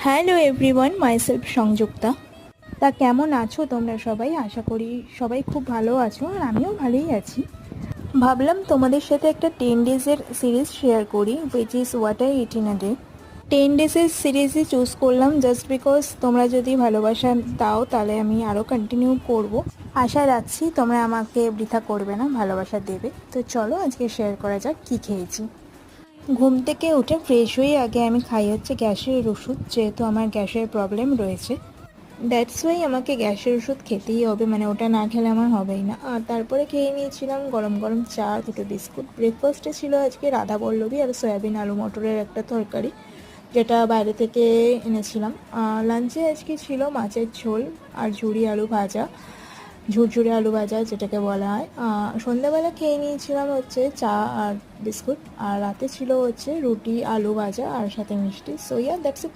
Hello everyone, myself Sanjukta. তা কেমন আছো তোমরা সবাই? আশা করি সবাই খুব ভালো আছো, আর আমিও ভালোই আছি। ভাবলাম তোমাদের সাথে একটা 10 ডেজের সিরিজ শেয়ার করি, which is what I eat in a day. 10 ডেজের সিরিজই চুজ করলাম জাস্ট বিকজ তোমরা যদি ভালোবাসা দাও তাহলে আমি আরও কন্টিনিউ করব। আশা রাখছি তোমরা আমাকে বৃথা করবে না, ভালোবাসা দেবে। তো চলো আজকে শেয়ার করা যাক কী খেয়েছি। ঘুম থেকে উঠে ফ্রেশ হয়ে আগে আমি খাই হচ্ছে গ্যাসের ওষুধ, যেহেতু আমার গ্যাসের প্রবলেম রয়েছে। দ্যাটস ওয়াই আমাকে গ্যাসের ওষুধ খেতেই হবে, মানে ওটা না খেলে আমার হবেই না। আর তারপরে খেয়ে নিয়েছিলাম গরম গরম চা, দুটো বিস্কুট। ব্রেকফাস্টে ছিল আজকে রাধা বল্লভী আর সয়াবিন আলু মটরের একটা তরকারি, যেটা বাইরে থেকে এনেছিলাম। লাঞ্চে আজকে ছিল মাছের ঝোল আর ঝুরঝুরে আলু ভাজা যেটাকে বলা হয়। সন্ধ্যাবেলা খেয়ে নিয়েছিলাম হচ্ছে চা আর বিস্কুট, আর রাতে ছিল হচ্ছে রুটি আলু ভাজা আর সাথে মিষ্টি। So yeah, that's it.